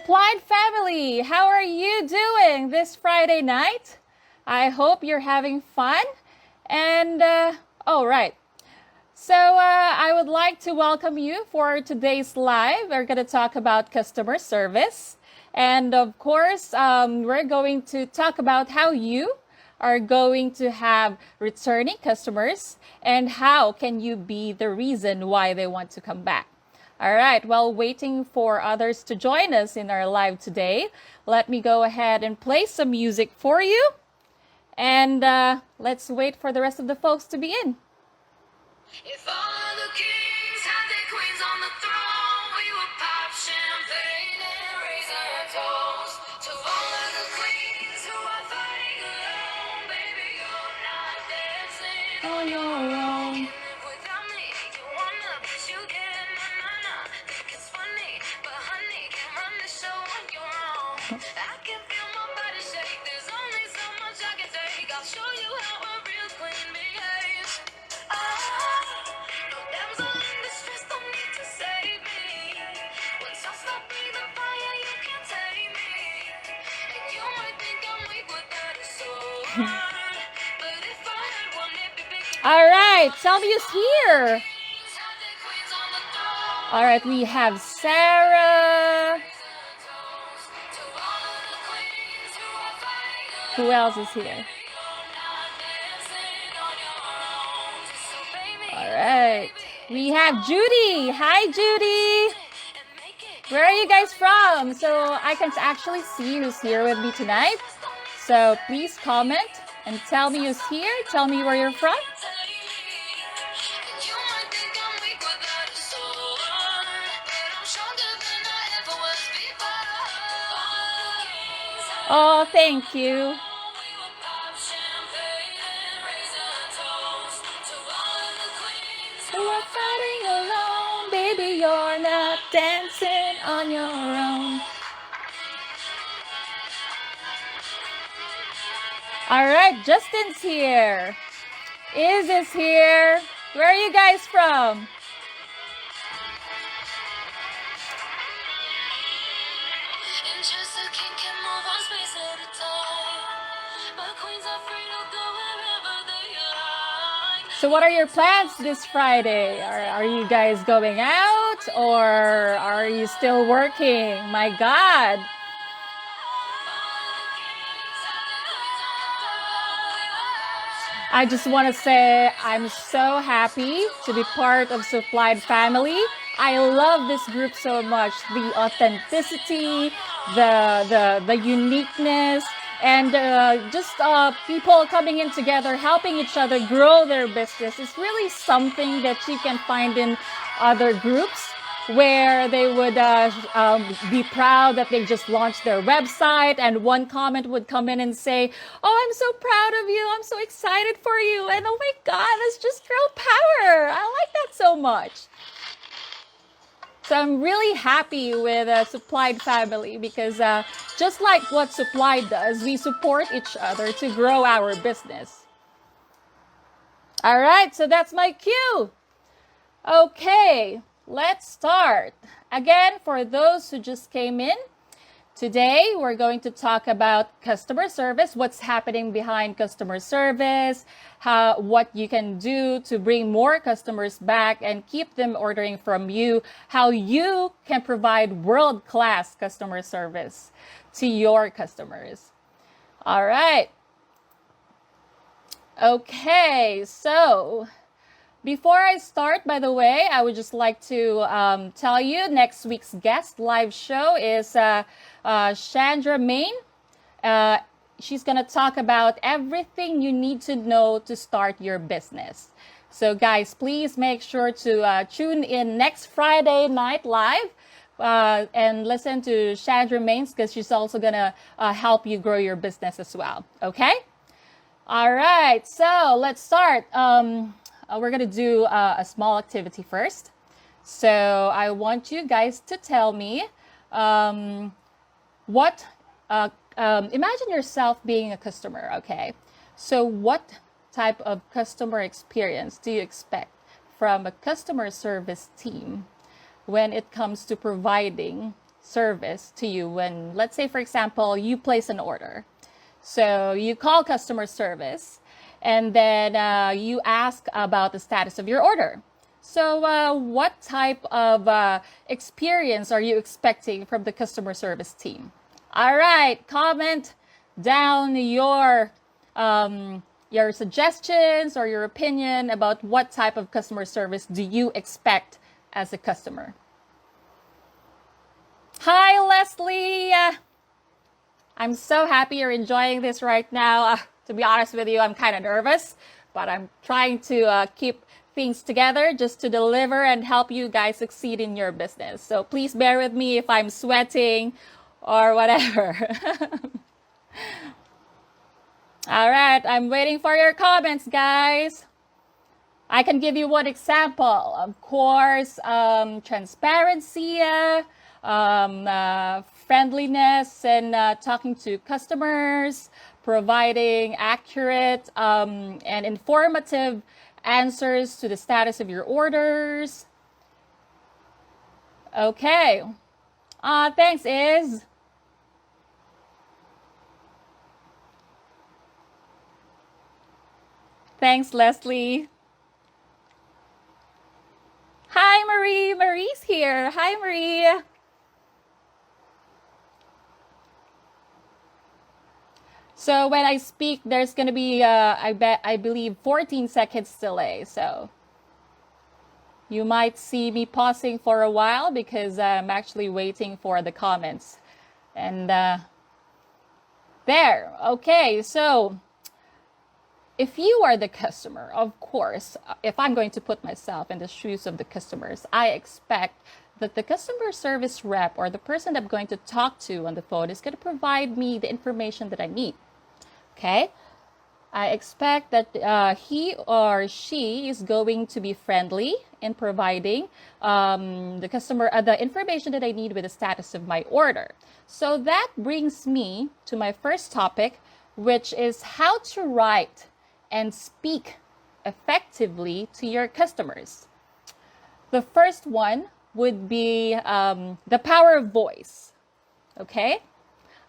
Supplied family, how are you doing this Friday night? I hope you're having fun. And, oh, right. So I would like to welcome you for today's live. We're going to talk about customer service. And of course, we're going to talk about how you are going to have returning customers and how can you be the reason why they want to come back. All right, while waiting for others to join us in our live today, let me go ahead and play some music for you. And let's wait for the rest of the folks to be in. If all of the kings had their queens on the throne, we would pop champagne and raise our toast to all of the queens who are fighting alone. Baby, you're not dancing on your own. You live without me, you wanna, but you get na-na-na. Think it's funny, but honey, can't run the show on your own. I can feel my body shake, there's only so much I can take. I'll show you how a real queen behaves. All right, tell me who's here. All right, we have Sarah. Who else is here? All right, we have Judy. Hi, Judy. Where are you guys from? So I can actually see who's here with me tonight. So please comment and tell me who's here. Tell me where you're from. Oh, thank you. You are fighting alone, baby, you're not dancing on your own. All right, Justin's here. Iz is here. Where are you guys from? So what are your plans this Friday? Are you guys going out or are you still working? My God. I just want to say I'm so happy to be part of Supplied Family. I love this group so much. The authenticity, the uniqueness, and just people coming in together, helping each other grow their business is really something that you can find in other groups where they would be proud that they just launched their website and one comment would come in and say, oh, I'm so proud of you. I'm so excited for you. And oh my God, that's just girl power. I like that so much. So I'm really happy with Supplied Family because just like what Supplied does, we support each other to grow our business. All right, so that's my cue. Okay, let's start. Again, for those who just came in, today we're going to talk about customer service, what's happening behind customer service, what you can do to bring more customers back and keep them ordering from you, how you can provide world-class customer service to your customers. All right. Okay, so before I start, by the way, I would just like to tell you next week's guest live show is Chandra Main. She's going to talk about everything you need to know to start your business. So guys, please make sure to tune in next Friday night live and listen to Chandra Mains because she's also going to help you grow your business as well. Okay? All right, so let's start. We're going to do a small activity first. So I want you guys to tell me what, imagine yourself being a customer, okay? So what type of customer experience do you expect from a customer service team when it comes to providing service to you when, let's say, for example, you place an order. So you call customer service and then you ask about the status of your order. So what type of experience are you expecting from the customer service team? All right, comment down your suggestions or your opinion about what type of customer service do you expect as a customer. Hi, Leslie. I'm so happy you're enjoying this right now. To be honest with you, I'm kind of nervous, but I'm trying to keep things together just to deliver and help you guys succeed in your business. So please bear with me if I'm sweating or whatever. All right, I'm waiting for your comments, guys. I can give you one example. Of course, transparency, friendliness, and talking to customers, providing accurate and informative answers to the status of your orders. Okay. Thanks, Iz. Thanks, Leslie. Hi, Marie. Marie's here. Hi, Marie. So when I speak, there's going to be, I believe, 14 seconds delay. So you might see me pausing for a while because I'm actually waiting for the comments. And there. Okay, so if you are the customer, of course, if I'm going to put myself in the shoes of the customers, I expect that the customer service rep or the person I'm going to talk to on the phone is going to provide me the information that I need. Okay? I expect that he or she is going to be friendly in providing the customer the information that I need with the status of my order. So that brings me to my first topic, which is how to write and speak effectively to your customers. The first one would be the power of voice. Okay?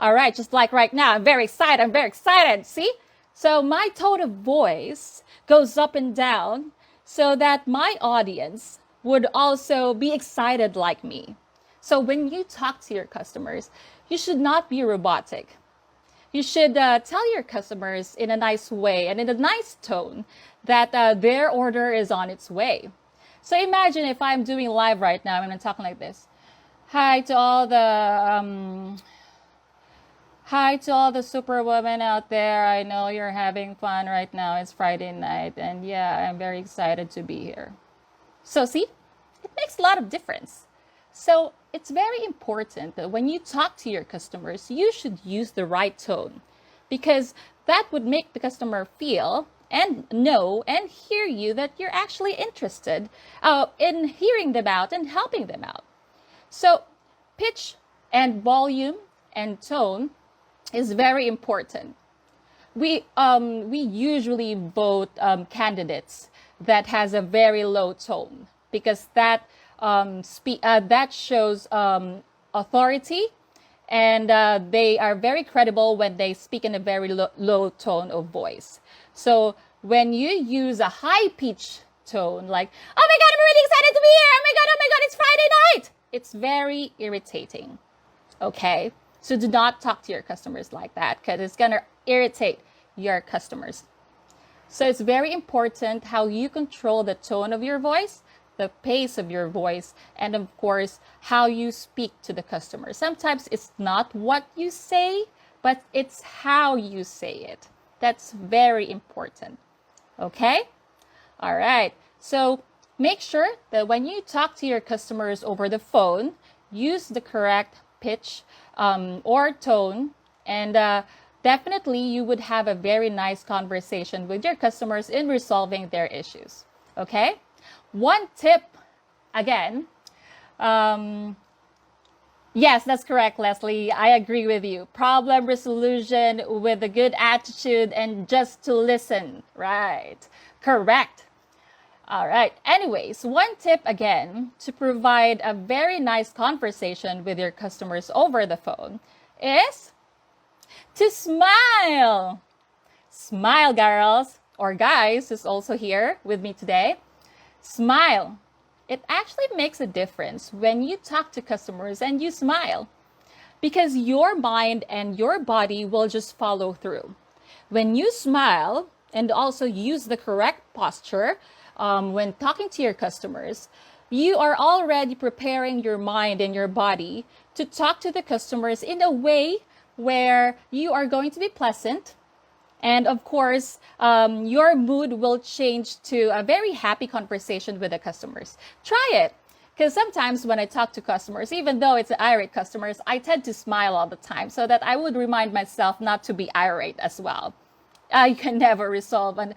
All right, just like right now, I'm very excited. See? So my tone of voice goes up and down so that my audience would also be excited like me. So when you talk to your customers, you should not be robotic. You should tell your customers in a nice way and in a nice tone that their order is on its way. So imagine if I'm doing live right now and I'm talking like this. Hi to all the superwomen out there. I know you're having fun right now. It's Friday night. And yeah, I'm very excited to be here. So see, it makes a lot of difference. So it's very important that when you talk to your customers, you should use the right tone, because that would make the customer feel and know and hear you that you're actually interested in hearing them out and helping them out. So pitch and volume and tone is very important. We usually vote candidates that has a very low tone, because that shows authority, and they are very credible when they speak in a very low tone of voice. So when you use a high pitch tone, like, oh my God, I'm really excited to be here. Oh my God, it's Friday night. It's very irritating. Okay. So do not talk to your customers like that, because it's going to irritate your customers. So it's very important how you control the tone of your voice, the pace of your voice, and of course, how you speak to the customer. Sometimes it's not what you say, but it's how you say it. That's very important. Okay? All right. So make sure that when you talk to your customers over the phone, use the correct pitch or tone, and definitely you would have a very nice conversation with your customers in resolving their issues. Okay? One tip, again, yes, that's correct, Leslie. I agree with you. Problem resolution with a good attitude and just to listen. Right. Correct. All right. Anyways, one tip again to provide a very nice conversation with your customers over the phone is to smile. Smile, girls or guys who's also here with me today. Smile. It actually makes a difference when you talk to customers and you smile because your mind and your body will just follow through. When you smile and also use the correct posture when talking to your customers, you are already preparing your mind and your body to talk to the customers in a way where you are going to be pleasant. And of course, your mood will change to a very happy conversation with the customers. Try it. Because sometimes when I talk to customers, even though it's irate customers, I tend to smile all the time so that I would remind myself not to be irate as well. You can never resolve an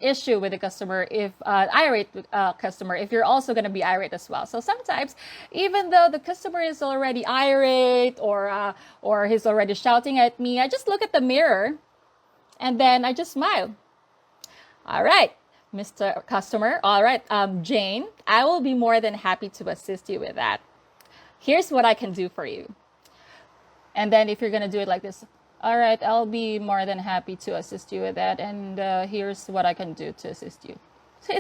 issue with a customer if irate customer if you're also going to be irate as well. So sometimes, even though the customer is already irate or he's already shouting at me, I just look at the mirror and then I just smile. All right, Mr. Customer. All right, Jane, I will be more than happy to assist you with that. Here's what I can do for you. And then if you're going to do it like this, all right, I'll be more than happy to assist you with that. And here's what I can do to assist you. So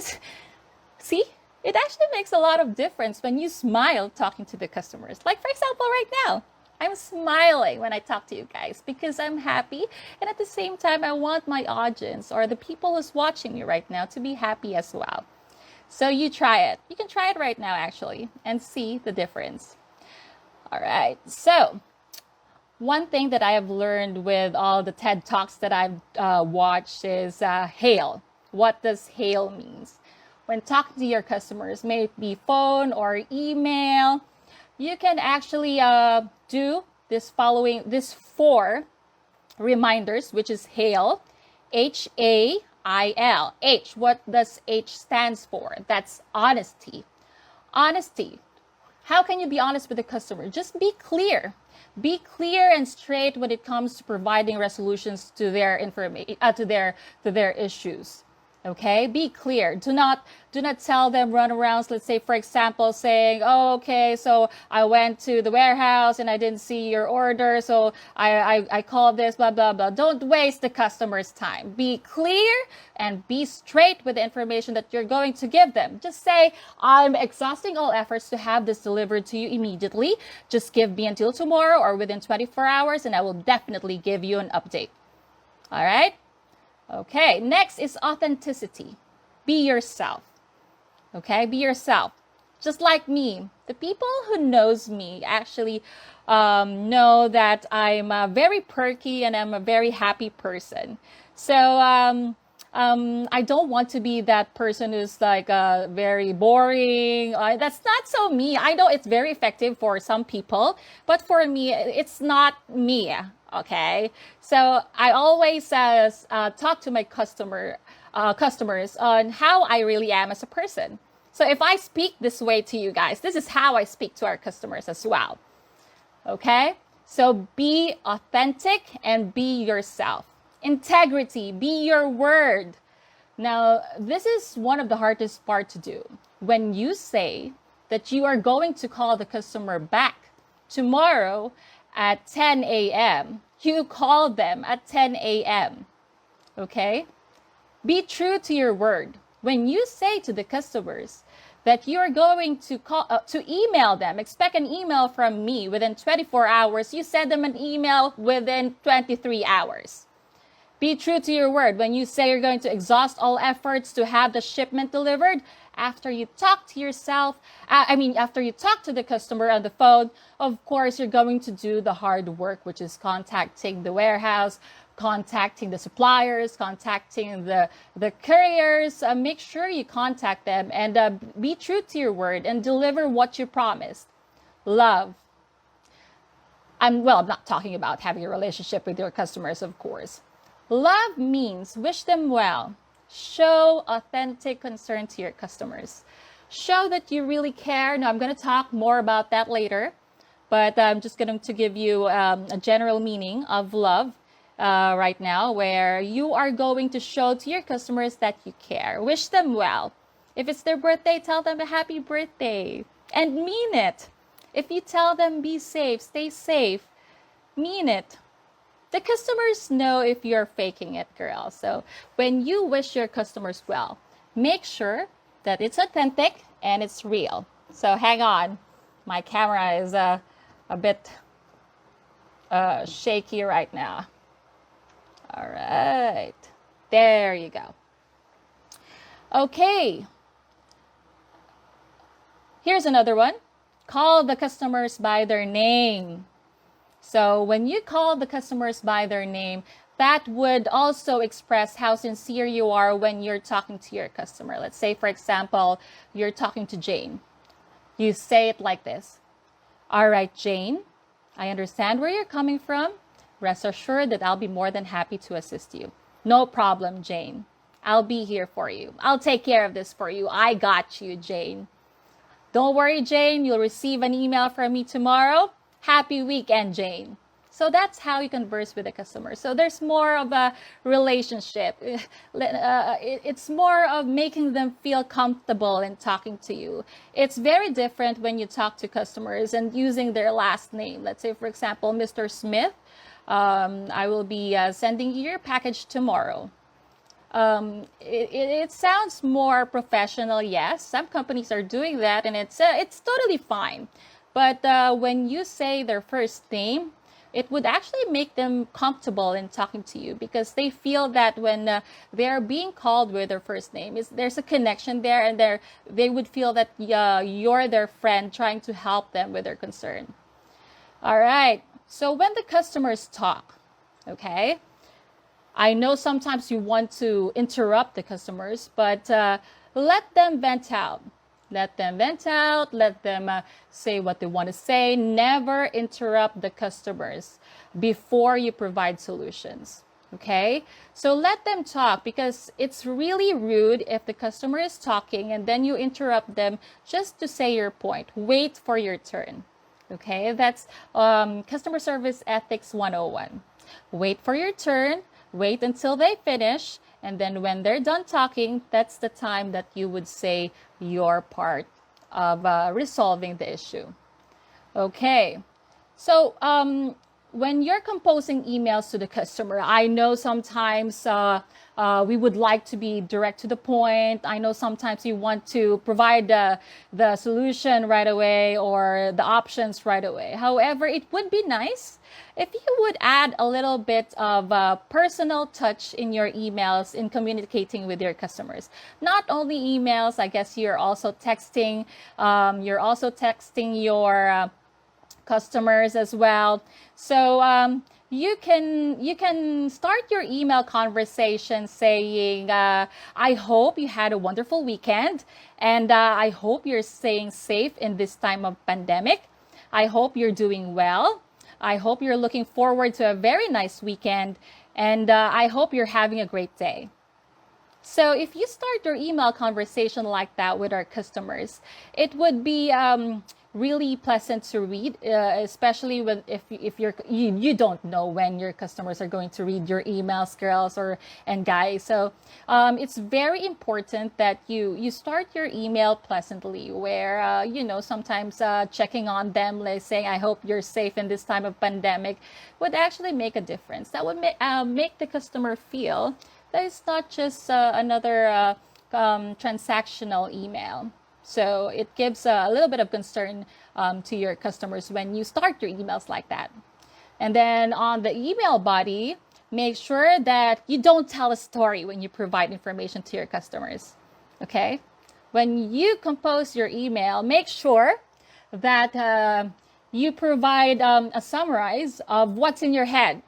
see, it actually makes a lot of difference when you smile talking to the customers. Like, for example, right now, I'm smiling when I talk to you guys because I'm happy. And at the same time, I want my audience or the people who's watching me right now to be happy as well. So you try it. You can try it right now, actually, and see the difference. All right, so one thing that I have learned with all the TED Talks that I've watched is hail. What does hail means? When talking to your customers, may it be phone or email, you can actually do this four reminders, which is hail, HAIL. H, what does H stands for? That's honesty. Honesty. How can you be honest with the customer? Just be clear. Be clear and straight when it comes to providing resolutions to their information, to their issues. Okay, be clear. Do not tell them runarounds. Let's say, for example, saying, "Oh, okay, so I went to the warehouse and I didn't see your order, so I called this, blah blah blah." Don't waste the customer's time. Be clear and be straight with the information that you're going to give them. Just say, "I'm exhausting all efforts to have this delivered to you immediately. Just give me until tomorrow or within 24 hours, and I will definitely give you an update." All right. Okay, next is authenticity. Be yourself. Okay, be yourself. Just like me. The people who knows me actually know that I'm very perky and I'm a very happy person. So I don't want to be that person who's like very boring. That's not so me. I know it's very effective for some people, but for me, it's not me. Okay, so I always talk to my customers on how I really am as a person. So if I speak this way to you guys, this is how I speak to our customers as well. Okay, so be authentic and be yourself. Integrity, be your word. Now, this is one of the hardest part to do. When you say that you are going to call the customer back tomorrow at 10 a.m., you call them at 10 a.m. Okay? Be true to your word. When you say to the customers that you're going to to email them, expect an email from me within 24 hours, you send them an email within 23 hours. Be true to your word. When you say you're going to exhaust all efforts to have the shipment delivered, after you talk to after you talk to the customer on the phone, of course, you're going to do the hard work, which is contacting the warehouse, contacting the suppliers, contacting the couriers. Make sure you contact them and be true to your word and deliver what you promised. Love. I'm not talking about having a relationship with your customers, of course. Love means wish them well. Show authentic concern to your customers. Show that you really care. Now, I'm going to talk more about that later, but I'm just going to give you a general meaning of love. right now, where you are going to show to your customers that you care. Wish them well. If it's their birthday, tell them a happy birthday and mean it. If you tell them be safe, stay safe, mean it. The customers know if you're faking it, girl. So when you wish your customers well, make sure that it's authentic and it's real. So hang on. My camera is a bit shaky right now. All right. There you go. Okay. Here's another one. Call the customers by their name. So when you call the customers by their name, that would also express how sincere you are when you're talking to your customer. Let's say, for example, you're talking to Jane. You say it like this. All right, Jane, I understand where you're coming from. Rest assured that I'll be more than happy to assist you. No problem, Jane. I'll be here for you. I'll take care of this for you. I got you, Jane. Don't worry, Jane. You'll receive an email from me tomorrow. Happy weekend, Jane. So that's how you converse with a customer. So there's more of a relationship. It's more of making them feel comfortable in talking to you. It's very different when you talk to customers and using their last name. Let's say, for example, Mr. Smith, I will be sending you your package tomorrow. It sounds more professional, yes. Some companies are doing that, and it's totally fine. But when you say their first name, it would actually make them comfortable in talking to you, because they feel that when they're being called with their first name, there's a connection there, and they would feel that you're their friend trying to help them with their concern. All right. So when the customers talk, okay, I know sometimes you want to interrupt the customers, but let them vent out. Let them vent out. Let them say what they want to say. Never interrupt the customers before you provide solutions. Okay? So let them talk, because it's really rude if the customer is talking and then you interrupt them just to say your point. Wait for your turn. Okay? That's customer service ethics 101. Wait for your turn. Wait until they finish, and then when they're done talking, that's the time that you would say your part of resolving the issue. Okay, so when you're composing emails to the customer, I know sometimes we would like to be direct to the point. I know sometimes you want to provide the solution right away or the options right away. However, it would be nice if you would add a little bit of personal touch in your emails in communicating with your customers. Not only emails, I guess you're also texting. Your customers as well. So you can start your email conversation saying, I hope you had a wonderful weekend, and I hope you're staying safe in this time of pandemic. I hope you're doing well. I hope you're looking forward to a very nice weekend, and I hope you're having a great day. So if you start your email conversation like that with our customers, it would be really pleasant to read, especially if you don't know when your customers are going to read your emails, girls and guys. So it's very important that you start your email pleasantly, where sometimes checking on them, like saying I hope you're safe in this time of pandemic, would actually make a difference. That would make the customer feel that it's not just another transactional email. So it gives a little bit of concern to your customers when you start your emails like that. And then on the email body, make sure that you don't tell a story when you provide information to your customers. Okay? When you compose your email, make sure that you provide a summary of what's in your head.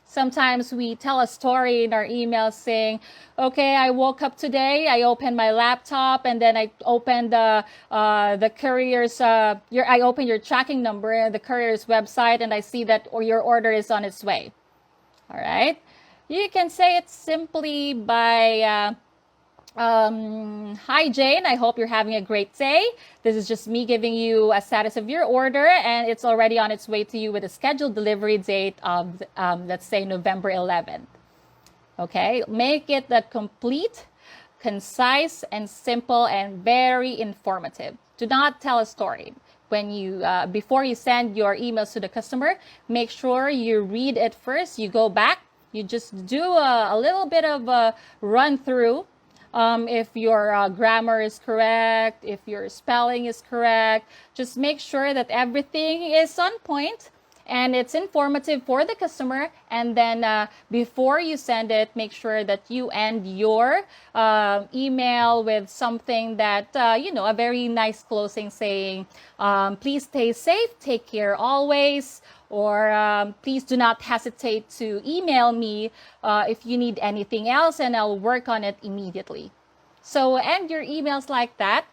Sometimes we tell a story in our email saying, okay, I woke up today, I opened my laptop, and then I opened the courier's, I opened your tracking number and the courier's website, and I see that your order is on its way. All right. You can say it simply by Hi Jane, I hope you're having a great day. This is just me giving you a status of your order, and it's already on its way to you with a scheduled delivery date of, let's say, November 11th. Okay, make it the complete, concise, and simple, and very informative. Do not tell a story. When you before you send your emails to the customer, make sure you read it first. You go back, you just do a little bit of a run through. If your grammar is correct, if your spelling is correct, just make sure that everything is on point and it's informative for the customer. And then before you send it, make sure that you end your email with something that, a very nice closing saying, please stay safe, take care always, or please do not hesitate to email me if you need anything else, and I'll work on it immediately. So end your emails like that.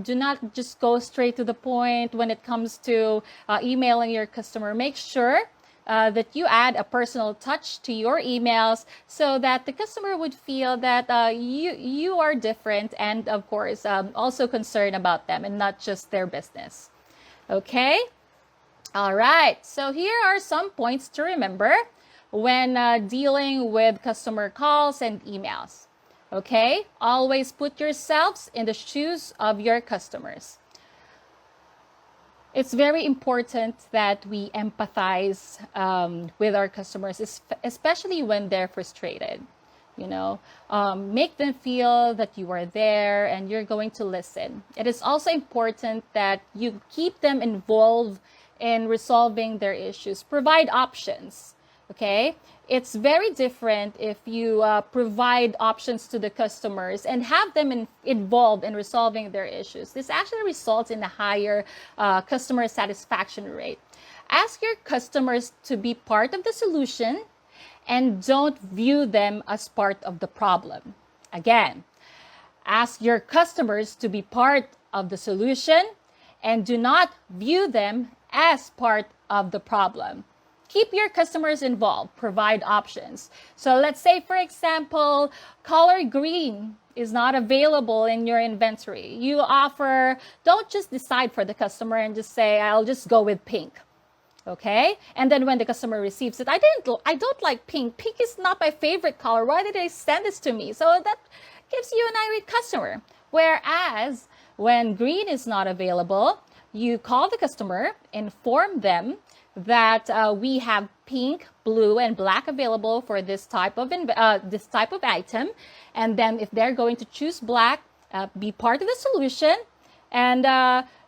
Do not just go straight to the point when it comes to emailing your customer. Make sure that you add a personal touch to your emails so that the customer would feel that you are different, and of course also concerned about them and not just their business. Okay? All right. So here are some points to remember when dealing with customer calls and emails. Okay, always put yourselves in the shoes of your customers. It's very important that we empathize with our customers, especially when they're frustrated. Make them feel that you are there and you're going to listen. It is also important that you keep them involved in resolving their issues. Provide options. Okay, it's very different if you provide options to the customers and have them involved in resolving their issues. This actually results in a higher customer satisfaction rate. Ask your customers to be part of the solution and don't view them as part of the problem. Again, ask your customers to be part of the solution and do not view them as part of the problem. Keep your customers involved, provide options. So let's say, for example, color green is not available in your inventory. You offer, don't just decide for the customer and just say, I'll just go with pink. Okay? And then when the customer receives it, I don't like pink. Pink is not my favorite color. Why did they send this to me? So that gives you an irate customer. Whereas when green is not available, you call the customer, inform them that we have pink, blue, and black available for this type of item, and then if they're going to choose black, be part of the solution, and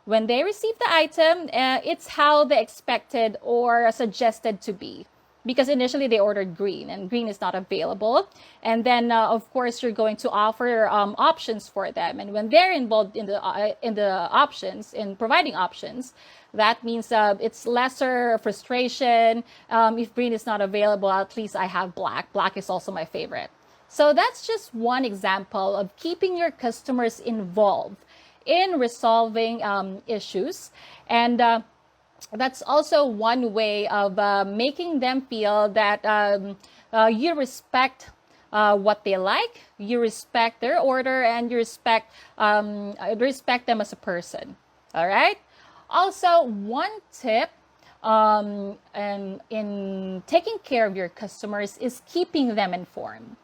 when they receive the item, it's how they expected or suggested to be. Because initially they ordered green and green is not available. And then, of course, you're going to offer options for them. And when they're involved in the options, in providing options, that means it's lesser frustration. If green is not available, at least I have black. Black is also my favorite. So that's just one example of keeping your customers involved in resolving issues. And that's also one way of making them feel that you respect what they like, you respect their order, and you respect them as a person. All right. Also, one tip and in taking care of your customers is keeping them informed.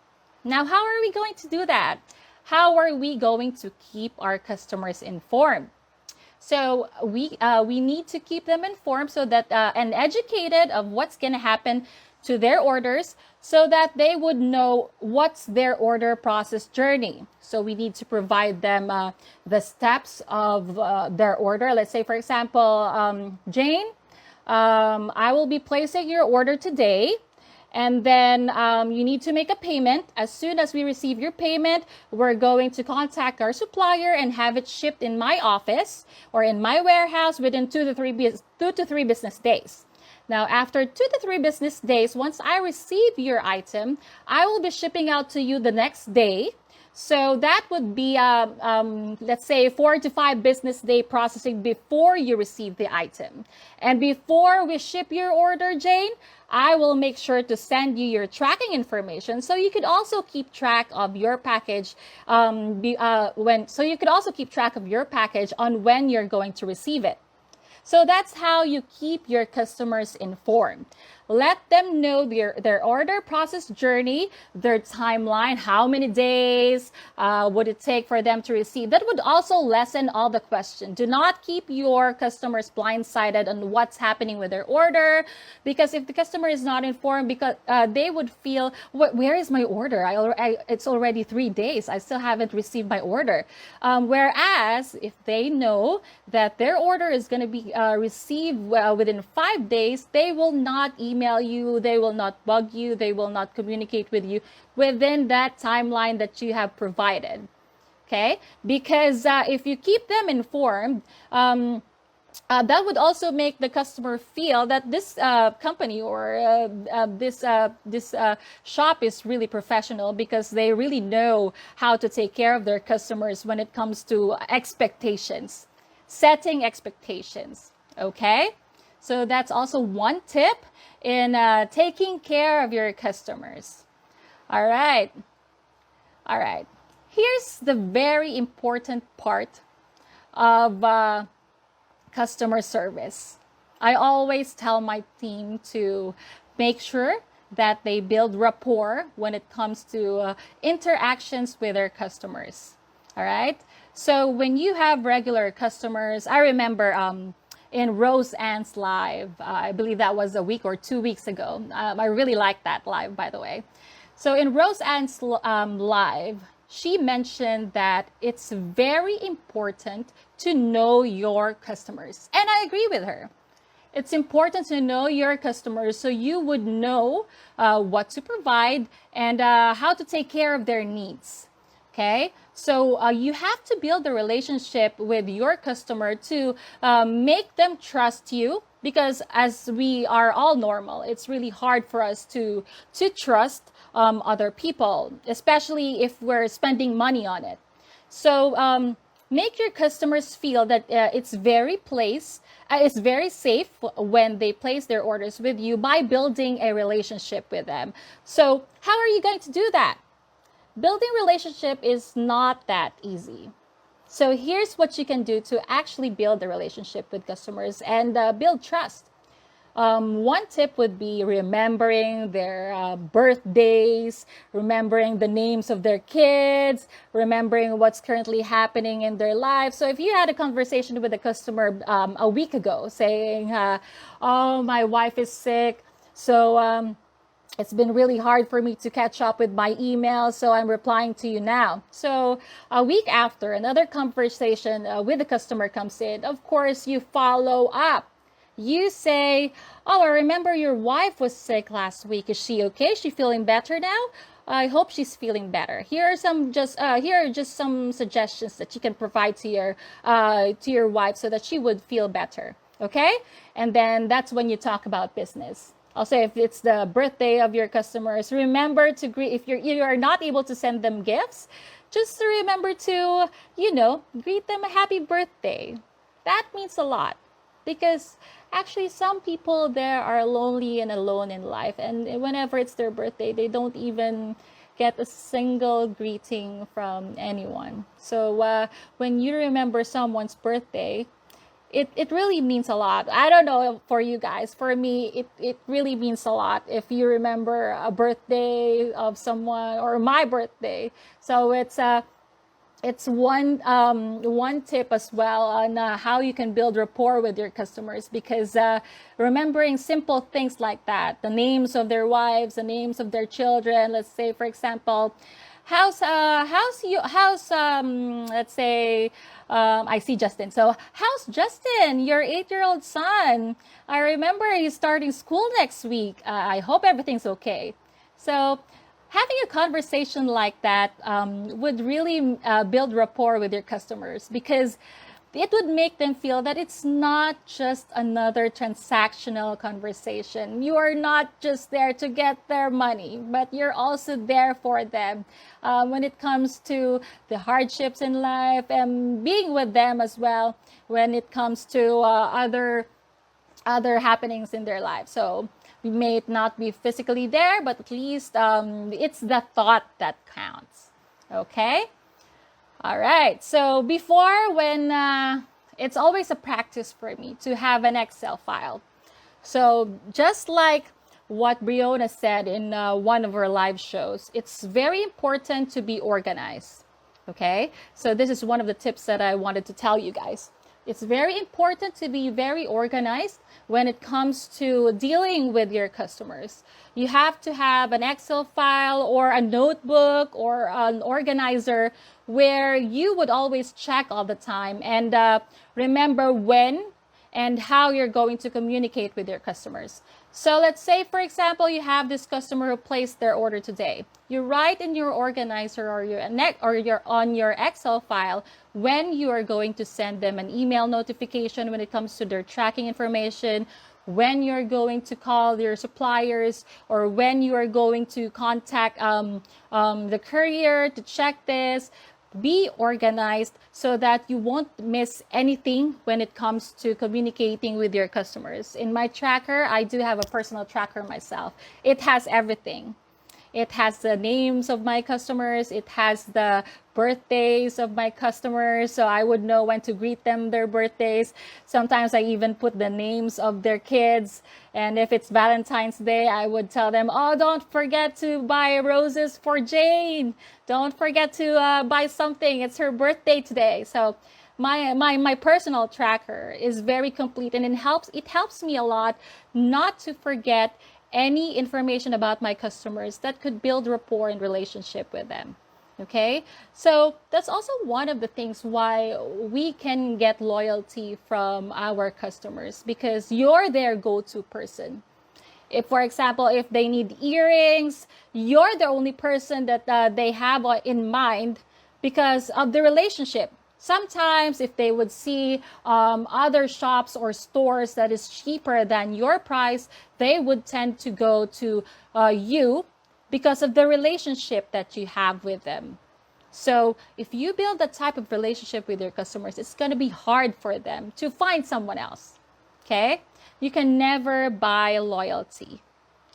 Now, how are we going to do that? How are we going to keep our customers informed? So we need to keep them informed so that and educated of what's going to happen to their orders so that they would know what's their order process journey. So we need to provide them the steps of their order. Let's say, for example, Jane, I will be placing your order today. And then you need to make a payment. As soon as we receive your payment, we're going to contact our supplier and have it shipped in my office or in my warehouse within 2 to 3 business days. Now, after 2 to 3 business days, once I receive your item, I will be shipping out to you the next day So that would be, let's say, 4 to 5 business day processing before you receive the item. And before we ship your order, Jane, I will make sure to send you your tracking information so you could also keep track of your package so you could also keep track of your package on when you're going to receive it. So that's how you keep your customers informed. Let them know their order process journey, their timeline, how many days would it take for them to receive. That would also lessen all the questions. Do not keep your customers blindsided on what's happening with their order, because if the customer is not informed, because they would feel, where is my order? It's already 3 days. I still haven't received my order. Whereas if they know that their order is going to be received within 5 days, they will not email you, they will not bug you, they will not communicate with you within that timeline that you have provided. Okay, because if you keep them informed, that would also make the customer feel that this company or this shop is really professional, because they really know how to take care of their customers when it comes to expectations, setting expectations. Okay, so that's also one tip in taking care of your customers. All right. Here's the very important part of customer service. I always tell my team to make sure that they build rapport when it comes to interactions with their customers. All right. So when you have regular customers, I remember in Rose Ann's live, I believe that was a week or 2 weeks ago. I really liked that live, by the way. So in Rose Ann's live, she mentioned that it's very important to know your customers. And I agree with her. It's important to know your customers so you would know what to provide and how to take care of their needs. Okay, so you have to build a relationship with your customer to make them trust you, because as we are all normal, it's really hard for us to trust other people, especially if we're spending money on it. So make your customers feel that it's very safe when they place their orders with you by building a relationship with them. So how are you going to do that? Building relationship is not that easy. So here's what you can do to actually build a relationship with customers and build trust. One tip would be remembering their birthdays, remembering the names of their kids, remembering what's currently happening in their lives. So if you had a conversation with a customer a week ago saying, oh, my wife is sick, so it's been really hard for me to catch up with my email, so I'm replying to you now. So a week after, another conversation with the customer comes in. Of course, you follow up. You say, oh, I remember your wife was sick last week. Is she okay? Is she feeling better now? I hope she's feeling better. Here are just some suggestions that you can provide to your wife so that she would feel better. Okay? And then that's when you talk about business. Also, if it's the birthday of your customers, remember to greet. If you are not able to send them gifts, just remember to, greet them a happy birthday. That means a lot, because actually some people there are lonely and alone in life, and whenever it's their birthday, they don't even get a single greeting from anyone. So when you remember someone's birthday, it really means a lot. I don't know for you guys. For me, it really means a lot if you remember a birthday of someone or my birthday. So it's one tip as well on how you can build rapport with your customers, because remembering simple things like that, the names of their wives, the names of their children. Let's say, for example, let's say, I see Justin. So how's Justin, your 8-year-old son? I remember he's starting school next week. I hope everything's okay. So having a conversation like that would really build rapport with your customers, because it would make them feel that it's not just another transactional conversation. You are not just there to get their money, but you're also there for them when it comes to the hardships in life, and being with them as well when it comes to other happenings in their life. So we may not be physically there, but at least it's the thought that counts. Okay? All right. So before, when it's always a practice for me to have an Excel file. So just like what Briona said in one of her live shows, it's very important to be organized. Okay? So this is one of the tips that I wanted to tell you guys. It's very important to be very organized when it comes to dealing with your customers. You have to have an Excel file or a notebook or an organizer where you would always check all the time and remember when and how you're going to communicate with your customers. So let's say, for example, you have this customer who placed their order today. You write in your organizer or your on your Excel file when you are going to send them an email notification when it comes to their tracking information, when you're going to call your suppliers, or when you are going to contact the courier to check this. Be organized so that you won't miss anything when it comes to communicating with your customers. In my tracker, I do have a personal tracker myself. It has everything. It has the names of my customers. It has the birthdays of my customers, so I would know when to greet them their birthdays. Sometimes I even put the names of their kids. And if it's Valentine's Day, I would tell them, oh, don't forget to buy roses for Jane. Don't forget to buy something. It's her birthday today. So my personal tracker is very complete, and it helps me a lot not to forget any information about my customers that could build rapport and relationship with them. Okay, so that's also one of the things why we can get loyalty from our customers, because you're their go-to person. If, for example, if they need earrings, you're the only person that they have in mind because of the relationship. Sometimes if they would see other shops or stores that is cheaper than your price, they would tend to go to you because of the relationship that you have with them. So if you build that type of relationship with your customers, it's going to be hard for them to find someone else. Okay? You can never buy loyalty.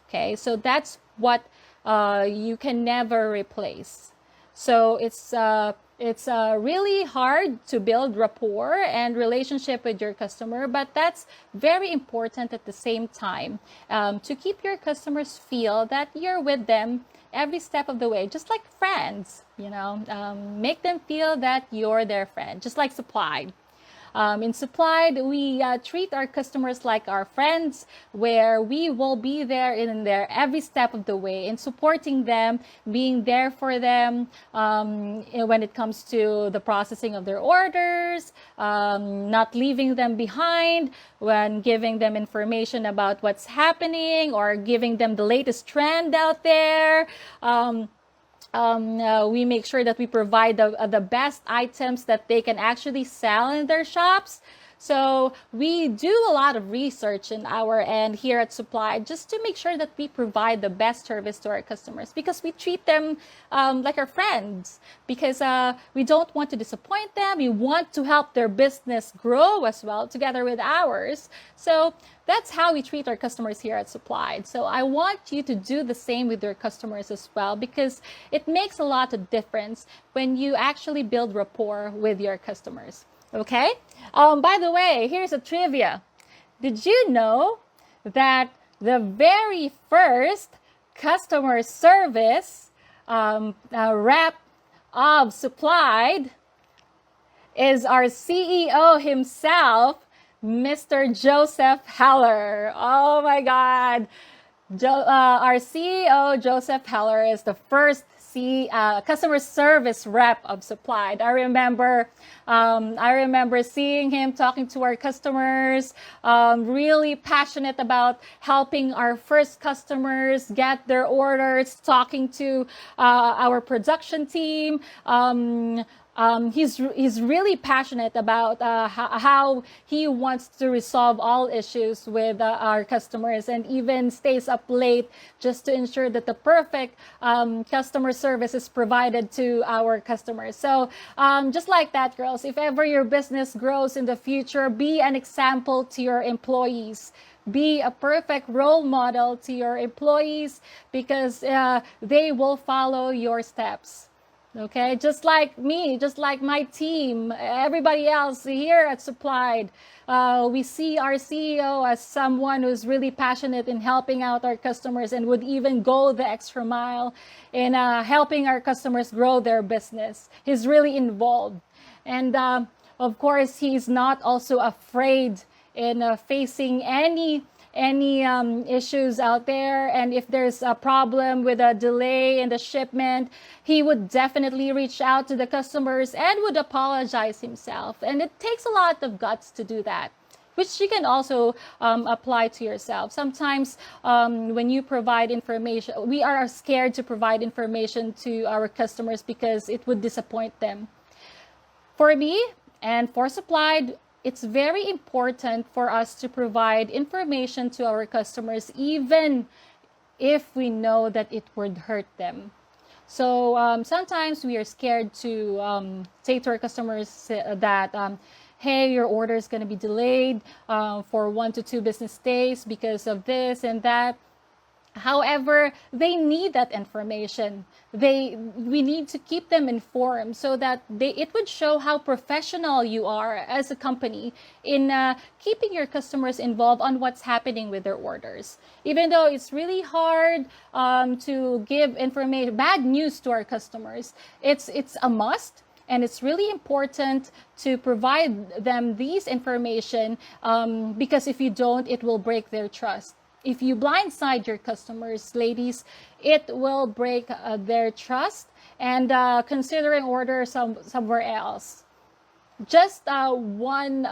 Okay? So that's what you can never replace. So it's really hard to build rapport and relationship with your customer, but that's very important at the same time to keep your customers feel that you're with them every step of the way, just like friends, make them feel that you're their friend, just like Supplied. In Supplied, we treat our customers like our friends, where we will be there in their every step of the way in supporting them, being there for them when it comes to the processing of their orders, not leaving them behind, when giving them information about what's happening or giving them the latest trend out there. We make sure that we provide the best items that they can actually sell in their shops. So we do a lot of research in our end here at Supply just to make sure that we provide the best service to our customers, because we treat them like our friends, because we don't want to disappoint them. We want to help their business grow as well together with ours. So that's how we treat our customers here at Supplied. So I want you to do the same with your customers as well, because it makes a lot of difference when you actually build rapport with your customers. Okay? By the way, here's a trivia. Did you know that the very first customer service rep of Supplied is our CEO himself, Mr. Joseph Heller? Oh my God. Our CEO, Joseph Heller, is the first customer service rep of Supplied. I remember seeing him talking to our customers, really passionate about helping our first customers get their orders, talking to our production team, He's really passionate about how he wants to resolve all issues with our customers, and even stays up late just to ensure that the perfect customer service is provided to our customers. So just like that, girls, if ever your business grows in the future, be an example to your employees. Be a perfect role model to your employees, because they will follow your steps. Okay, just like me, just like my team, everybody else here at Supplied, we see our CEO as someone who's really passionate in helping out our customers, and would even go the extra mile in helping our customers grow their business. He's really involved. And of course, he's not also afraid in facing any issues out there. And if there's a problem with a delay in the shipment, he would definitely reach out to the customers and would apologize himself. And it takes a lot of guts to do that, which you can also apply to yourself. Sometimes when you provide information, we are scared to provide information to our customers because it would disappoint them. For me and for Supplied, it's very important for us to provide information to our customers, even if we know that it would hurt them. So sometimes we are scared to say to our customers that, hey, your order is going to be delayed for 1 to 2 business days because of this and that. However, they need that information. We need to keep them informed so that it would show how professional you are as a company in keeping your customers involved on what's happening with their orders. Even though it's really hard to give information, bad news to our customers, it's a must. And it's really important to provide them these information because if you don't, it will break their trust. If you blindside your customers, ladies, it will break their trust and considering order somewhere else. Just one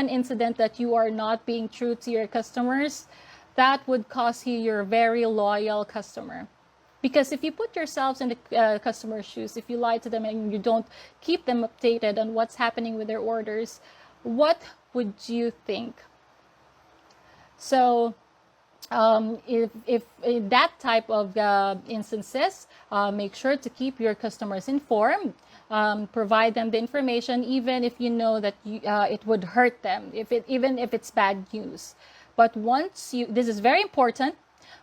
incident that you are not being true to your customers, that would cost you your very loyal customer. Because if you put yourselves in the customer's shoes, if you lie to them and you don't keep them updated on what's happening with their orders, what would you think? So if in that type of instances, make sure to keep your customers informed. Provide them the information, even if you know that it would hurt them, even if it's bad news. But this is very important.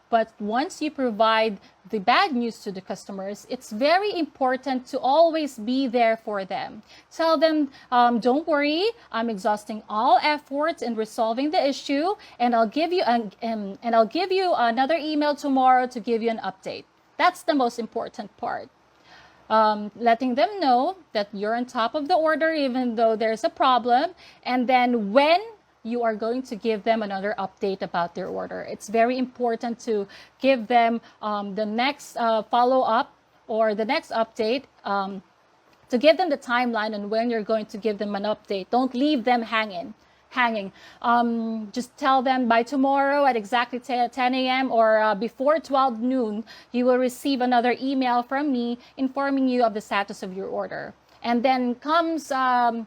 But once you provide the bad news to the customers, it's very important to always be there for them. Tell them, don't worry, I'm exhausting all efforts in resolving the issue, and I'll give you another email tomorrow to give you an update. That's the most important part. Letting them know that you're on top of the order, even though there's a problem, and then when you are going to give them another update about their order. It's very important to give them the next follow-up or the next update, to give them the timeline on when you're going to give them an update. Don't leave them hanging. Just tell them by tomorrow at exactly 10 a.m. or before 12 noon, you will receive another email from me informing you of the status of your order. And then comes the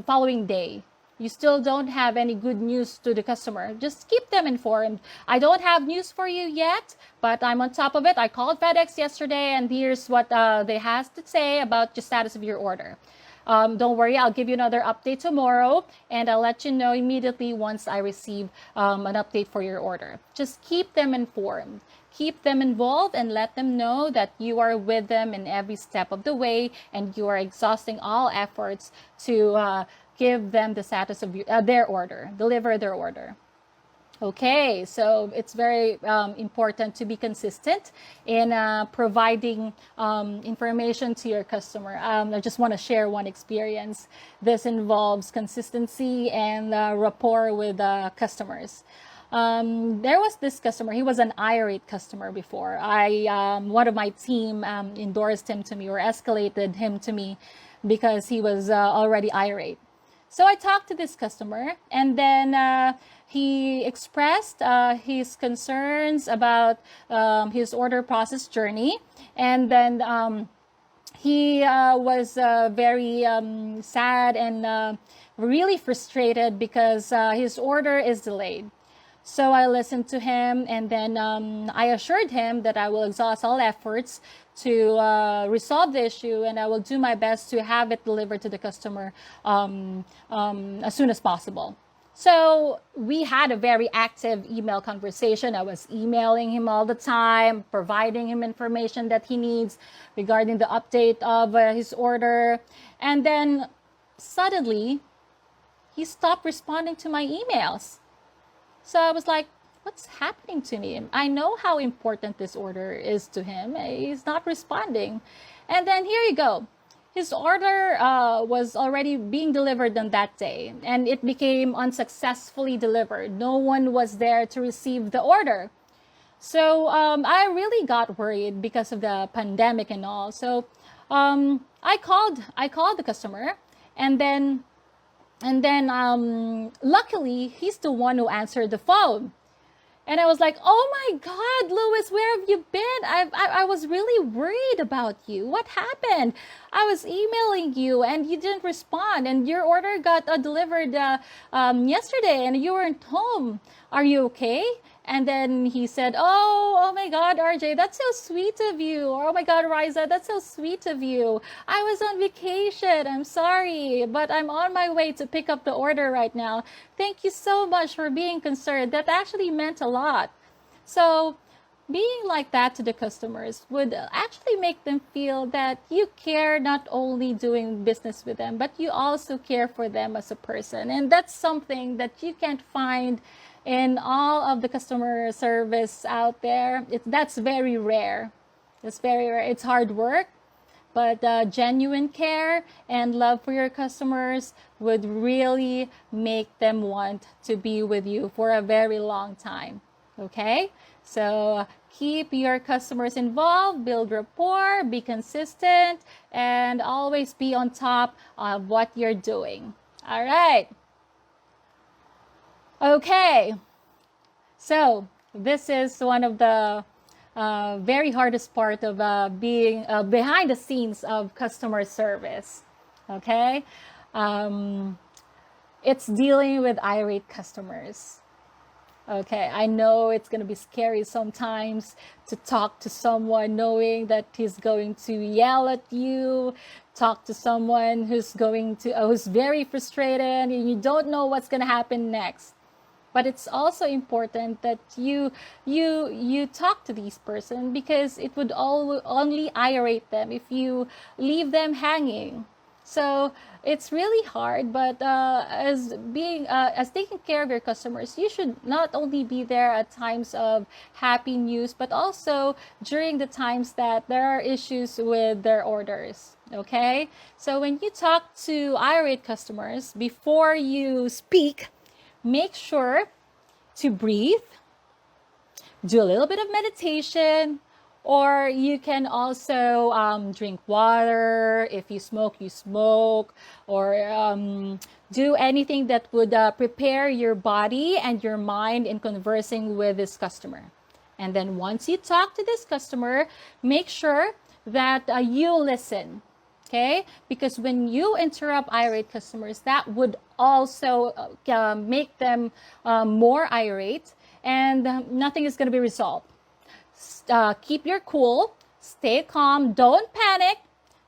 following day. You still don't have any good news to the customer. Just keep them informed. I don't have news for you yet, but I'm on top of it. I called FedEx yesterday, and here's what they has to say about the status of your order. Don't worry, I'll give you another update tomorrow, and I'll let you know immediately once I receive an update for your order. Just keep them informed. Keep them involved and let them know that you are with them in every step of the way, and you are exhausting all efforts to give them the status of their order, deliver their order. Okay, so it's very important to be consistent in providing information to your customer. I just want to share one experience. This involves consistency and rapport with customers. There was this customer. He was an irate customer before. One of my team endorsed him to me or escalated him to me because he was already irate. So I talked to this customer, and then he expressed his concerns about his order process journey. And then he was very sad and really frustrated because his order is delayed. So I listened to him, and then I assured him that I will exhaust all efforts to resolve the issue, and I will do my best to have it delivered to the customer as soon as possible. So we had a very active email conversation. I was emailing him all the time, providing him information that he needs regarding the update of his order. And then suddenly, he stopped responding to my emails. So I was like, what's happening to me? I know how important this order is to him. He's not responding. And then here you go. His order was already being delivered on that day, and it became unsuccessfully delivered. No one was there to receive the order. So I really got worried because of the pandemic and all. So I called the customer, and then luckily he's the one who answered the phone. And I was like, oh my God, Louis, where have you been? I was really worried about you. What happened? I was emailing you and you didn't respond. And your order got delivered yesterday and you weren't home. Are you okay? And then he said, oh my God, RJ, that's so sweet of you. Or, oh my God, Riza, that's so sweet of you. I was on vacation. I'm sorry, but I'm on my way to pick up the order right now. Thank you so much for being concerned. That actually meant a lot. So being like that to the customers would actually make them feel that you care, not only doing business with them, but you also care for them as a person. And that's something that you can't find in all of the customer service out there. That's very rare. It's very rare. It's hard work, but genuine care and love for your customers would really make them want to be with you for a very long time. Okay? So keep your customers involved, build rapport, be consistent, and always be on top of what you're doing. All right. Okay, so this is one of the very hardest part of being behind the scenes of customer service. Okay, it's dealing with irate customers. Okay, I know it's going to be scary sometimes to talk to someone knowing that he's going to yell at you, talk to someone who's going to who's very frustrated and you don't know what's going to happen next. But it's also important that you talk to these person, because it would only irate them if you leave them hanging. So it's really hard, but as taking care of your customers, you should not only be there at times of happy news, but also during the times that there are issues with their orders. Okay, so when you talk to irate customers, before you speak, make sure to breathe, do a little bit of meditation, or you can also drink water. If you smoke, or do anything that would prepare your body and your mind in conversing with this customer. And then once you talk to this customer, make sure that you listen. Okay, because when you interrupt irate customers, that would also make them more irate, and nothing is going to be resolved. Keep your cool, stay calm, don't panic,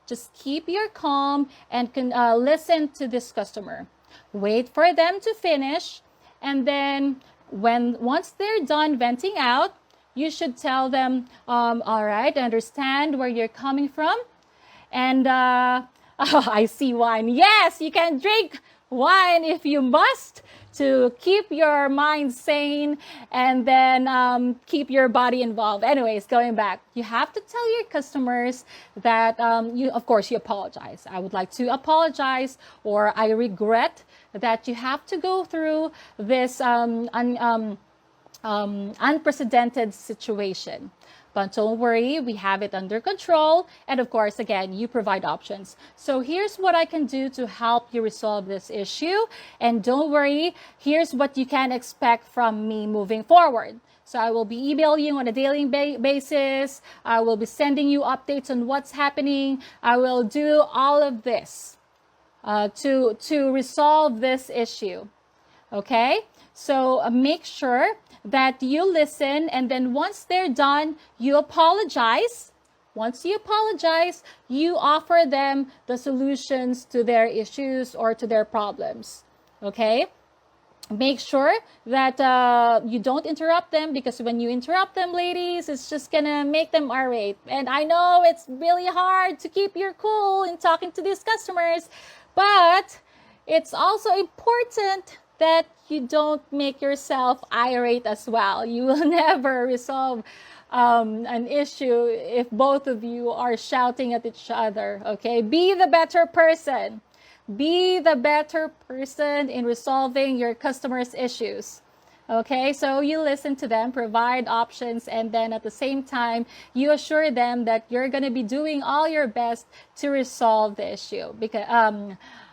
just keep your calm and listen to this customer. Wait for them to finish, and then once they're done venting out, you should tell them, all right, I understand where you're coming from. And oh, I see wine. Yes, you can drink wine if you must, to keep your mind sane and then keep your body involved. Anyways, going back, you have to tell your customers that of course, you apologize. I would like to apologize, or I regret that you have to go through this unprecedented situation. But don't worry, we have it under control. And of course, again, you provide options. So here's what I can do to help you resolve this issue. And don't worry, here's what you can expect from me moving forward. So I will be emailing you on a daily basis. I will be sending you updates on what's happening. I will do all of this to resolve this issue. Okay? So make sure that you listen, and then once they're done, you apologize. Once you apologize, you offer them the solutions to their issues or to their problems. Okay? Make sure that you don't interrupt them, because when you interrupt them, ladies, it's just gonna make them irate. And I know it's really hard to keep your cool in talking to these customers, but it's also important that you don't make yourself irate as well. You will never resolve an issue if both of you are shouting at each other. Okay, be the better person. Be the better person in resolving your customers' issues. Okay, so you listen to them, provide options, and then at the same time, you assure them that you're going to be doing all your best to resolve the issue.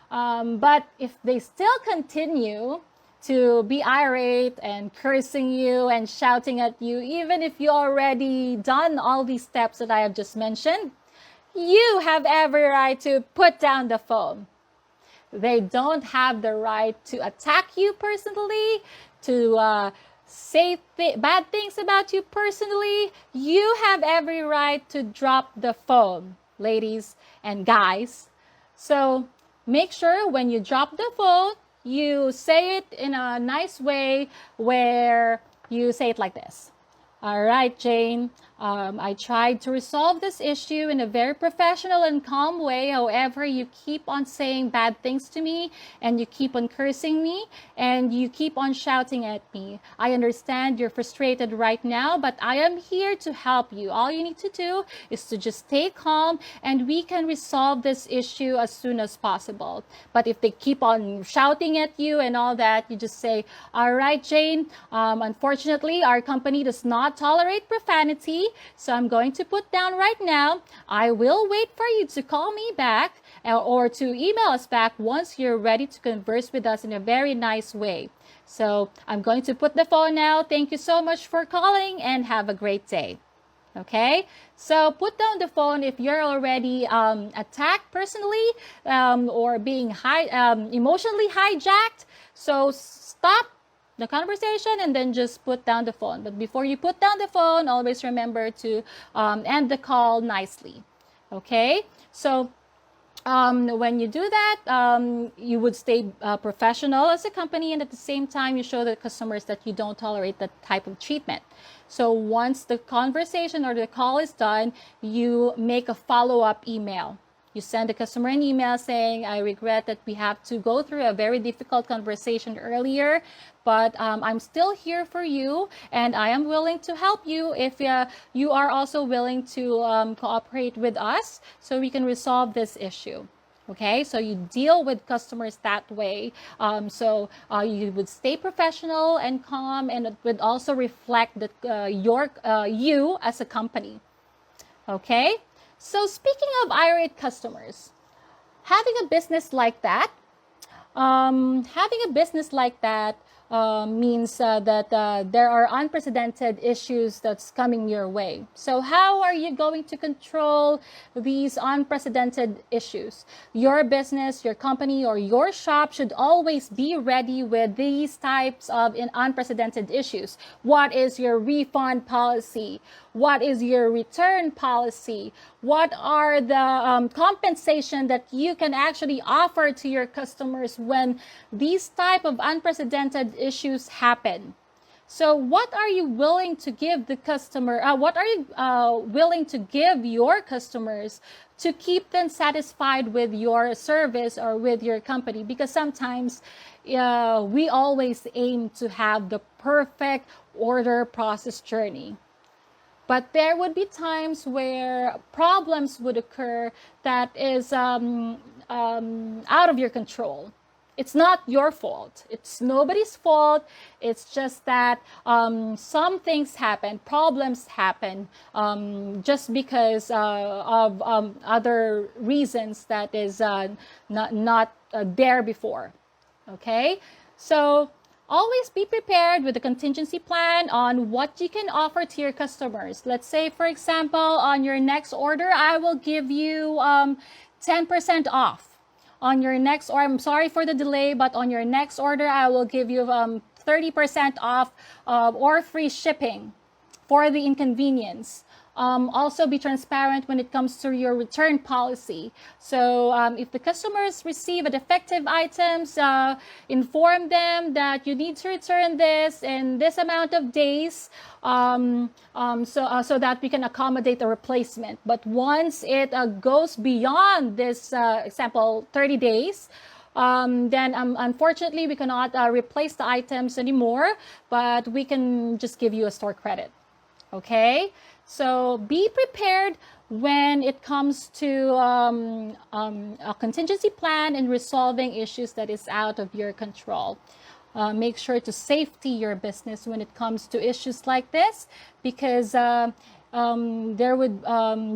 But if they still continue to be irate and cursing you and shouting at you, even if you already done all these steps that I have just mentioned, you have every right to put down the phone. They don't have the right to attack you personally, to say bad things about you personally. You have every right to drop the phone, ladies and guys. So make sure when you drop the phone, you say it in a nice way, where you say it like this. All right, Jane, I tried to resolve this issue in a very professional and calm way. However, you keep on saying bad things to me, and you keep on cursing me, and you keep on shouting at me. I understand you're frustrated right now, but I am here to help you. All you need to do is to just stay calm, and we can resolve this issue as soon as possible. But if they keep on shouting at you and all that, you just say, all right, Jane, unfortunately, our company does not tolerate profanity, so I'm going to put down right now. I will wait for you to call me back or to email us back once you're ready to converse with us in a very nice way. So I'm going to put the phone now. Thank you so much for calling, and have a great day. Okay, so put down the phone if you're already attacked personally, or being emotionally hijacked. So stop the conversation and then just put down the phone. But before you put down the phone, always remember to end the call nicely. Okay, so when you do that, you would stay professional as a company, and at the same time, you show the customers that you don't tolerate that type of treatment. So once the conversation or the call is done, you make a follow-up email. You send the customer an email saying, I regret that we have to go through a very difficult conversation earlier, but I'm still here for you, and I am willing to help you if you are also willing to cooperate with us so we can resolve this issue. Okay, so you deal with customers that way. So you would stay professional and calm, and it would also reflect that you as a company. Okay, so speaking of irate customers, having a business like that, means that there are unprecedented issues that's coming your way. So how are you going to control these unprecedented issues? Your business, your company, or your shop should always be ready with these types of unprecedented issues. What is your refund policy? What is your return policy? What are the compensation that you can actually offer to your customers when these type of unprecedented issues happen? So what are you willing to give the customer? What are you willing to give your customers to keep them satisfied with your service or with your company? Because sometimes we always aim to have the perfect order process journey. But there would be times where problems would occur that is out of your control. It's not your fault. It's nobody's fault. It's just that some things happen, problems happen, just because of other reasons that is not there before. Okay? So Always be prepared with a contingency plan on what you can offer to your customers. Let's say, for example, on your next order, I will give you 10% off. On your next order, I'm sorry for the delay, but on your next order, I will give you 30% off or free shipping for the inconvenience. Also be transparent when it comes to your return policy. So if the customers receive a defective items, inform them that you need to return this in this amount of days, so that we can accommodate a replacement. But once it goes beyond this example 30 days, then unfortunately we cannot replace the items anymore, but we can just give you a store credit. Okay, so be prepared when it comes to a contingency plan and resolving issues that is out of your control. Make sure to safety your business when it comes to issues like this, because there would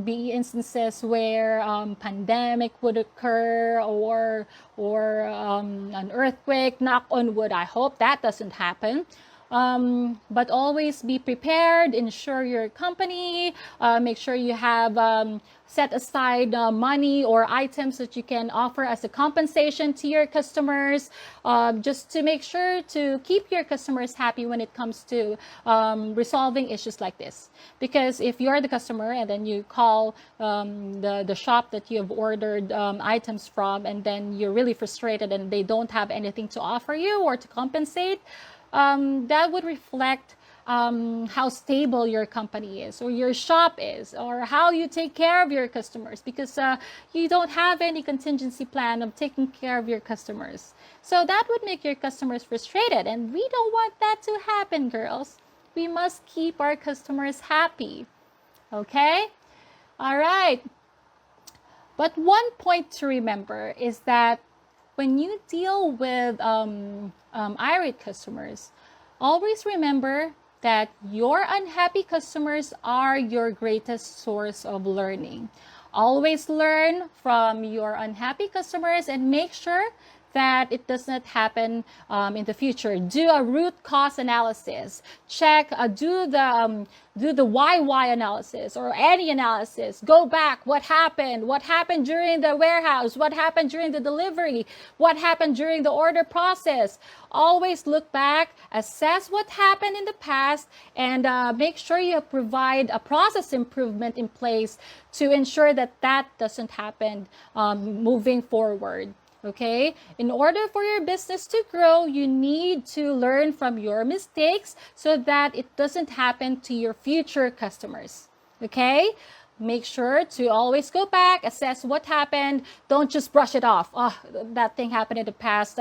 be instances where pandemic would occur, or an earthquake. Knock on wood, I hope that doesn't happen. But always be prepared, insure your company, make sure you have set aside money or items that you can offer as a compensation to your customers, just to make sure to keep your customers happy when it comes to resolving issues like this. Because if you're the customer and then you call the shop that you have ordered items from, and then you're really frustrated and they don't have anything to offer you or to compensate, that would reflect how stable your company is, or your shop is, or how you take care of your customers, because you don't have any contingency plan of taking care of your customers. So that would make your customers frustrated, and we don't want that to happen, girls. We must keep our customers happy. Okay? All right. But one point to remember is that when you deal with irate customers, always remember that your unhappy customers are your greatest source of learning. Always learn from your unhappy customers and make sure that it does not happen in the future. Do a root cause analysis. Check, do the why analysis, or any analysis. Go back. What happened? What happened during the warehouse? What happened during the delivery? What happened during the order process? Always look back, assess what happened in the past, and make sure you provide a process improvement in place to ensure that that doesn't happen moving forward. Okay, in order for your business to grow, you need to learn from your mistakes so that it doesn't happen to your future customers. Okay, make sure to always go back, assess what happened. Don't just brush it off. Oh, that thing happened in the past.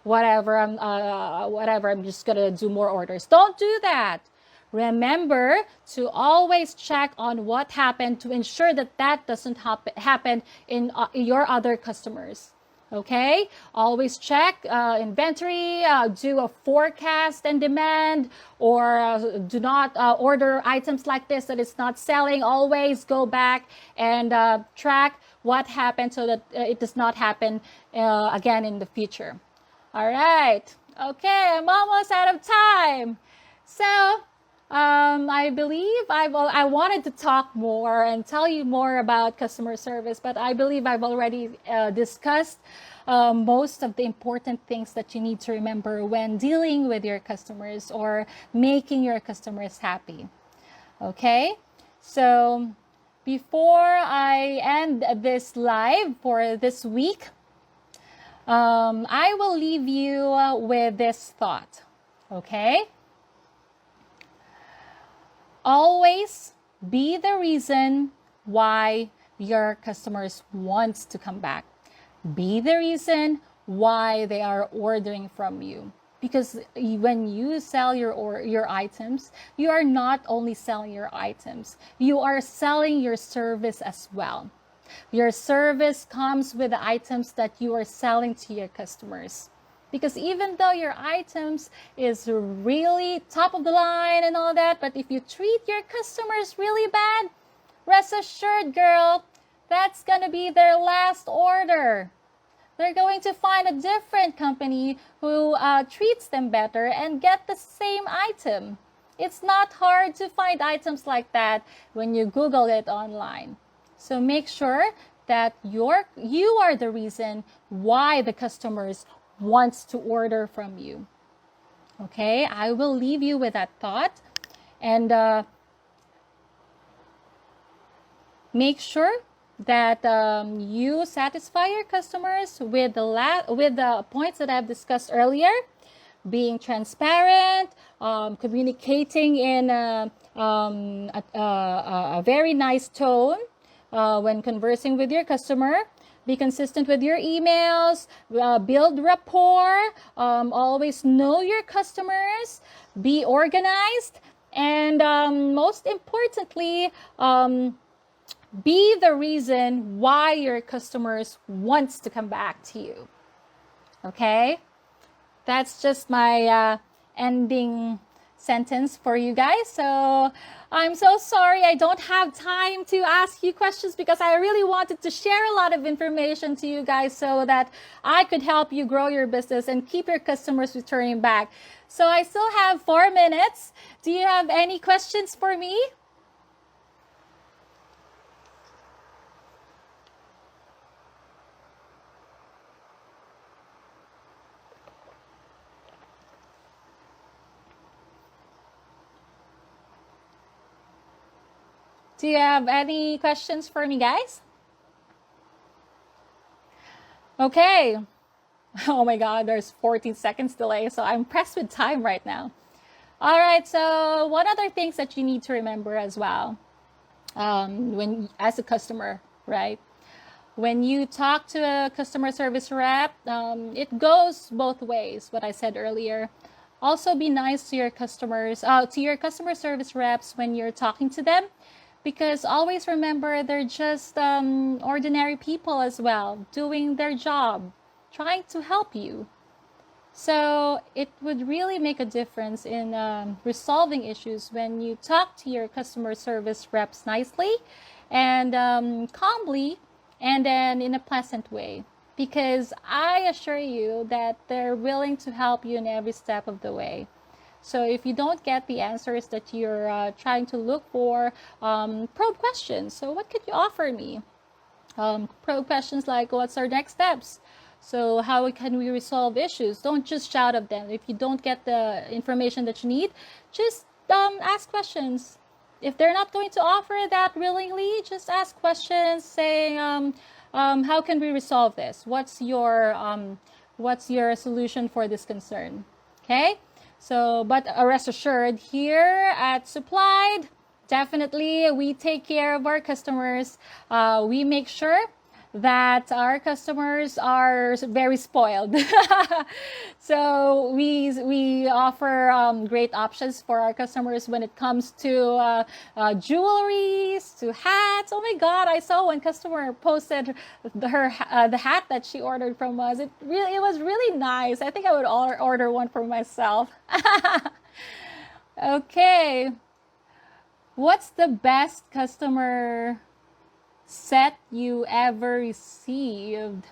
Whatever. I'm just gonna do more orders. Don't do that. Remember to always check on what happened to ensure that that doesn't happen in your other customers. Okay, always check inventory, do a forecast and demand, or do not order items like this that it's not selling. Always go back and track what happened so that it does not happen again in the future. All right, okay, I'm almost out of time. So I believe I wanted to talk more and tell you more about customer service, but I believe I've already discussed most of the important things that you need to remember when dealing with your customers or making your customers happy. Okay, so before I end this live for this week, I will leave you with this thought. Okay? Always be the reason why your customers want to come back. Be the reason why they are ordering from you. Because when you sell your items, you are not only selling your items, you are selling your service as well. Your service comes with the items that you are selling to your customers. Because even though your items is really top of the line and all that, but if you treat your customers really bad, rest assured, girl, that's gonna be their last order. they're going to find a different company who treats them better and get the same item. It's not hard to find items like that when you Google it online. So make sure that you are the reason why the customers wants to order from you. Okay, I will leave you with that thought, and make sure that you satisfy your customers with the points that I've discussed earlier. Being transparent, communicating in a very nice tone when conversing with your customer. Be consistent with your emails, build rapport, always know your customers, be organized, and most importantly, be the reason why your customers wants to come back to you. Okay? That's just my ending sentence for you guys. So I'm so sorry I don't have time to ask you questions, because I really wanted to share a lot of information to you guys so that I could help you grow your business and keep your customers returning back. So I still have 4 minutes. Do you have any questions for me? Do you have any questions for me, guys? Okay. Oh my God, there's 14 seconds delay, so I'm pressed with time right now. All right, so what other things that you need to remember as well when as a customer, right? When you talk to a customer service rep, it goes both ways, what I said earlier. Also be nice to your customers, to your customer service reps when you're talking to them, because always remember they're just ordinary people as well, doing their job, trying to help you. So it would really make a difference in resolving issues when you talk to your customer service reps nicely and calmly, and then in a pleasant way, because I assure you that they're willing to help you in every step of the way. So if you don't get the answers that you're trying to look for, probe questions. So what could you offer me? Probe questions like, what's our next steps? So how can we resolve issues? Don't just shout at them. If you don't get the information that you need, just ask questions. If they're not going to offer that willingly, just ask questions saying, how can we resolve this? What's your solution for this concern? Okay? So, but rest assured, here at Supplied, definitely we take care of our customers. We make sure that our customers are very spoiled. So we offer great options for our customers when it comes to jewelries, to hats. Oh my God, I saw one customer posted the hat that she ordered from us. It was really nice. I think I would order one for myself. Okay. What's the best customer set you ever received?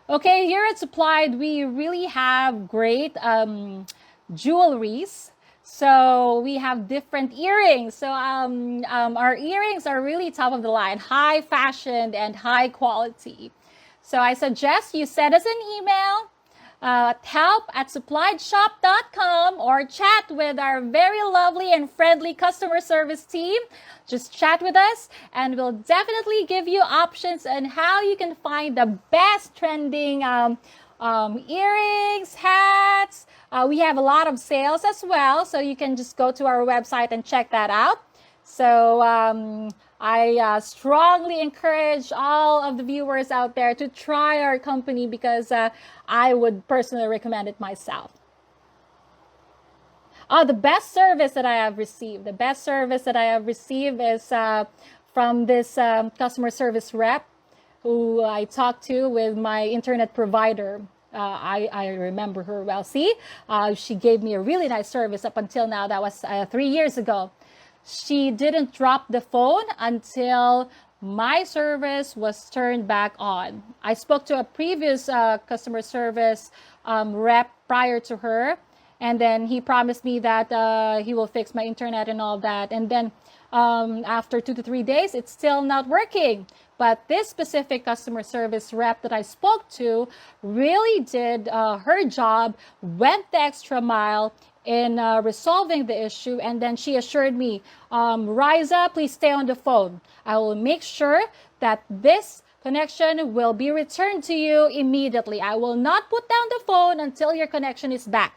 Okay, here at Supplied, we really have great jewelries. So we have different earrings. So our earrings are really top of the line, high fashion and high quality. So I suggest you send us an email at help@suppliedshop.com or chat with our very lovely and friendly customer service team. Just chat with us and we'll definitely give you options on how you can find the best trending earrings, hats. We have a lot of sales as well, so you can just go to our website and check that out. So I strongly encourage all of the viewers out there to try our company, because I would personally recommend it myself. The best service that I have received, is from this customer service rep who I talked to with my internet provider. I remember her well. See, she gave me a really nice service up until now. That was 3 years ago. She didn't drop the phone until my service was turned back on. I spoke to a previous customer service rep prior to her, and then he promised me that he will fix my internet and all that. And then after 2 to 3 days, it's still not working. But this specific customer service rep that I spoke to really did her job, went the extra mile in resolving the issue. And then she assured me, Riza, please stay on the phone. I will make sure that this connection will be returned to you immediately. I will not put down the phone until your connection is back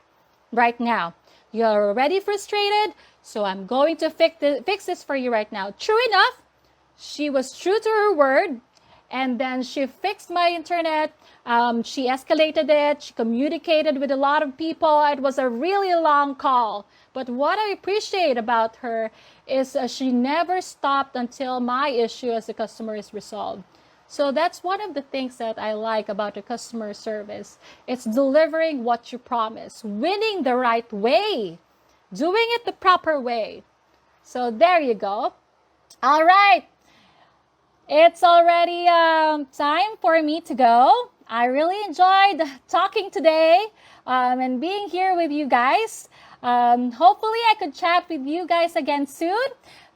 right now. You're already frustrated, so I'm going to fix this for you right now. True enough, she was true to her word, and then she fixed my internet. She escalated it. She communicated with a lot of people. It was a really long call. But what I appreciate about her is she never stopped until my issue as a customer is resolved. So that's one of the things that I like about the customer service. It's delivering what you promise, winning the right way, doing it the proper way. So there you go. All right. It's already time for me to go. I really enjoyed talking today and being here with you guys. Hopefully I could chat with you guys again soon.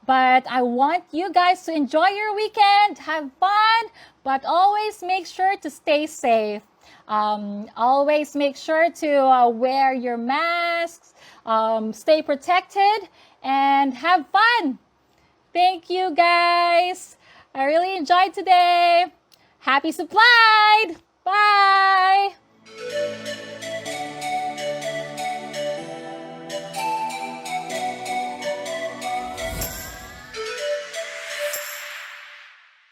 But I want you guys to enjoy your weekend, have fun, but always make sure to stay safe. Always make sure to wear your masks, stay protected, and have fun. Thank you guys. I really enjoyed today. Happy supplied. Bye.